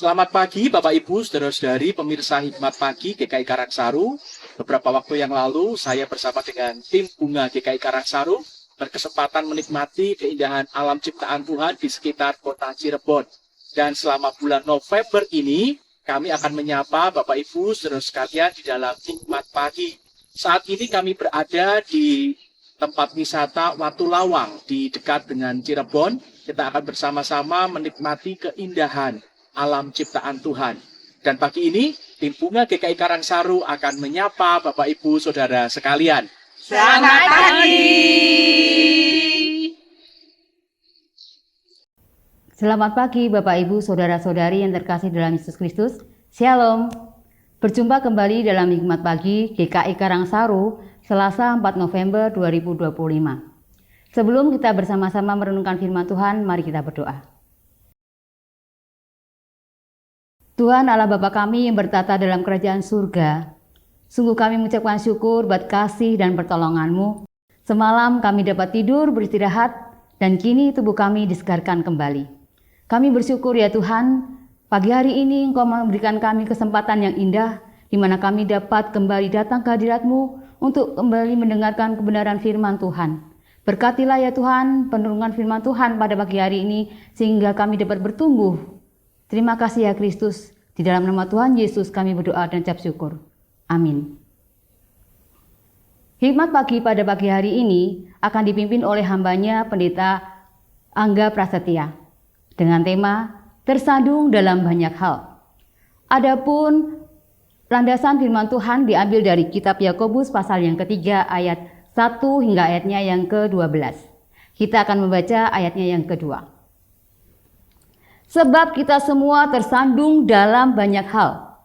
Selamat pagi Bapak Ibu, saudara-saudari, pemirsa Hikmat Pagi GKI Karangsaru. Beberapa waktu yang lalu saya bersama dengan tim Bunga GKI Karangsaru berkesempatan menikmati keindahan alam ciptaan Tuhan di sekitar kota Cirebon. Dan selama bulan November ini kami akan menyapa Bapak Ibu, saudara sekalian di dalam Hikmat Pagi. Saat ini kami berada di tempat wisata Watu Lawang di dekat dengan Cirebon. Kita akan bersama-sama menikmati keindahan alam ciptaan Tuhan. Dan pagi ini, tim Bunga GKI Karangsaru akan menyapa Bapak Ibu Saudara sekalian. Selamat pagi. Selamat pagi Bapak Ibu Saudara-saudari yang terkasih dalam Yesus Kristus. Shalom. Berjumpa kembali dalam Hikmat Pagi GKI Karangsaru, Selasa 4 November 2025. Sebelum kita bersama-sama merenungkan firman Tuhan, mari kita berdoa. Tuhan Allah Bapa kami yang bertata dalam kerajaan surga, sungguh kami mengucapkan syukur buat kasih dan pertolongan-Mu. Semalam kami dapat tidur beristirahat dan kini tubuh kami disegarkan kembali. Kami bersyukur ya Tuhan, pagi hari ini Engkau memberikan kami kesempatan yang indah di mana kami dapat kembali datang ke hadirat-Mu untuk kembali mendengarkan kebenaran firman Tuhan. Berkatilah ya Tuhan penurungan firman Tuhan pada pagi hari ini sehingga kami dapat bertumbuh. Terima kasih ya Kristus. Di dalam nama Tuhan Yesus kami berdoa dan ucap syukur. Amin. Hikmat pagi pada pagi hari ini akan dipimpin oleh hambanya Pendeta Angga Prasetya dengan tema Tersandung dalam banyak hal. Adapun landasan firman Tuhan diambil dari kitab Yakobus pasal yang ketiga ayat 1 hingga ayatnya yang ke-12. Kita akan membaca ayatnya yang kedua. Sebab kita semua tersandung dalam banyak hal.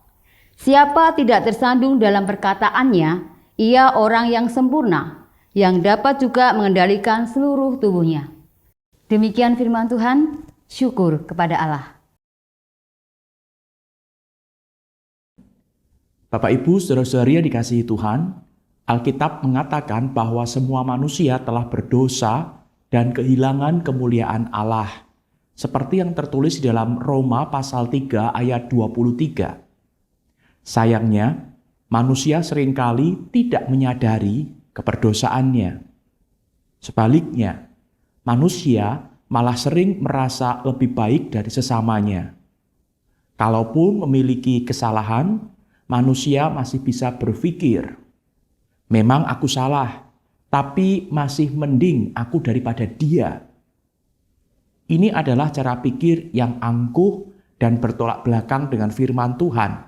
Siapa tidak tersandung dalam perkataannya, ia orang yang sempurna, yang dapat juga mengendalikan seluruh tubuhnya. Demikian firman Tuhan, syukur kepada Allah. Bapak Ibu, saudara-saudari yang dikasihi Tuhan, Alkitab mengatakan bahwa semua manusia telah berdosa dan kehilangan kemuliaan Allah. Seperti yang tertulis di dalam Roma pasal 3 ayat 23. Sayangnya, manusia seringkali tidak menyadari keberdosaannya. Sebaliknya, manusia malah sering merasa lebih baik dari sesamanya. Kalaupun memiliki kesalahan, manusia masih bisa berpikir, memang aku salah, tapi masih mending aku daripada dia. Ini adalah cara pikir yang angkuh dan bertolak belakang dengan firman Tuhan.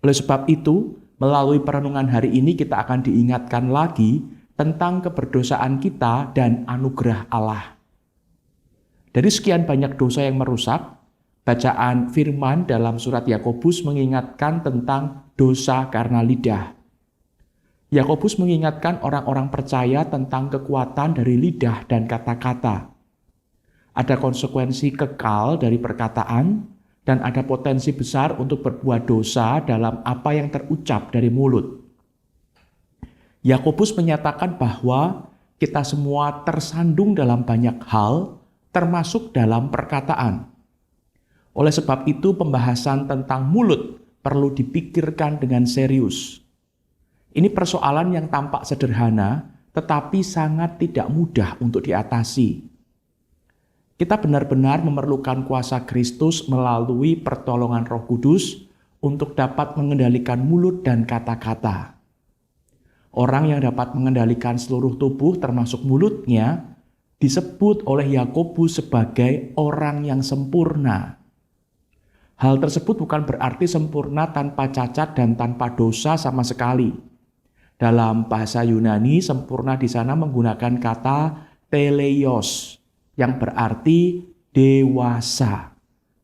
Oleh sebab itu, melalui perenungan hari ini kita akan diingatkan lagi tentang keberdosaan kita dan anugerah Allah. Dari sekian banyak dosa yang merusak, bacaan firman dalam surat Yakobus mengingatkan tentang dosa karena lidah. Yakobus mengingatkan orang-orang percaya tentang kekuatan dari lidah dan kata-kata. Ada konsekuensi kekal dari perkataan dan ada potensi besar untuk berbuat dosa dalam apa yang terucap dari mulut. Yakobus menyatakan bahwa kita semua tersandung dalam banyak hal, termasuk dalam perkataan. Oleh sebab itu, pembahasan tentang mulut perlu dipikirkan dengan serius. Ini persoalan yang tampak sederhana, tetapi sangat tidak mudah untuk diatasi. Kita benar-benar memerlukan kuasa Kristus melalui pertolongan Roh Kudus untuk dapat mengendalikan mulut dan kata-kata. Orang yang dapat mengendalikan seluruh tubuh termasuk mulutnya disebut oleh Yakobus sebagai orang yang sempurna. Hal tersebut bukan berarti sempurna tanpa cacat dan tanpa dosa sama sekali. Dalam bahasa Yunani, sempurna di sana menggunakan kata teleios, yang berarti dewasa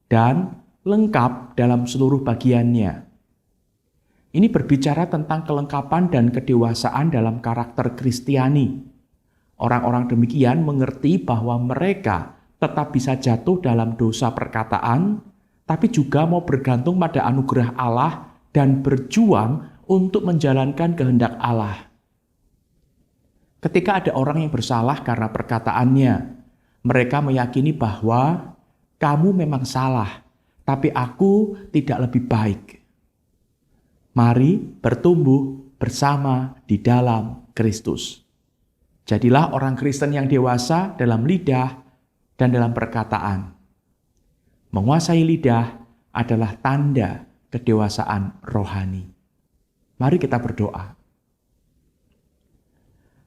dan lengkap dalam seluruh bagiannya. Ini berbicara tentang kelengkapan dan kedewasaan dalam karakter Kristiani. Orang-orang demikian mengerti bahwa mereka tetap bisa jatuh dalam dosa perkataan, tapi juga mau bergantung pada anugerah Allah dan berjuang untuk menjalankan kehendak Allah. Ketika ada orang yang bersalah karena perkataannya, mereka meyakini bahwa kamu memang salah tapi aku tidak lebih baik. Mari bertumbuh bersama di dalam Kristus. Jadilah orang Kristen yang dewasa dalam lidah dan dalam perkataan. Menguasai lidah adalah tanda kedewasaan rohani. Mari kita berdoa.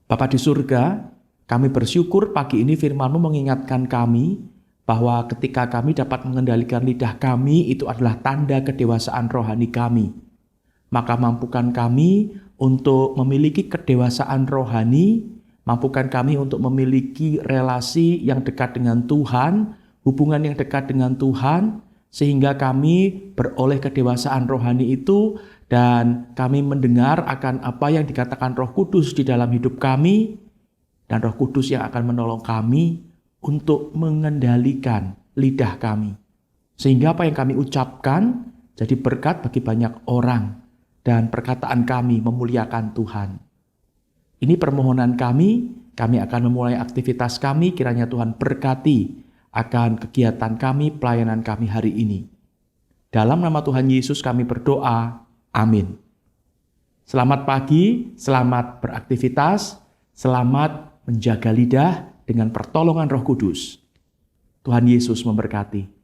Bapa di surga, kami bersyukur pagi ini firman-Mu mengingatkan kami bahwa ketika kami dapat mengendalikan lidah kami, itu adalah tanda kedewasaan rohani kami. Maka mampukan kami untuk memiliki kedewasaan rohani, mampukan kami untuk memiliki relasi yang dekat dengan Tuhan, hubungan yang dekat dengan Tuhan, sehingga kami beroleh kedewasaan rohani itu dan kami mendengar akan apa yang dikatakan Roh Kudus di dalam hidup kami, dan Roh Kudus yang akan menolong kami untuk mengendalikan lidah kami. Sehingga apa yang kami ucapkan jadi berkat bagi banyak orang dan perkataan kami memuliakan Tuhan. Ini permohonan kami akan memulai aktivitas kami, kiranya Tuhan berkati akan kegiatan kami, pelayanan kami hari ini. Dalam nama Tuhan Yesus kami berdoa, amin. Selamat pagi, selamat beraktivitas, selamat menjaga lidah dengan pertolongan Roh Kudus. Tuhan Yesus memberkati.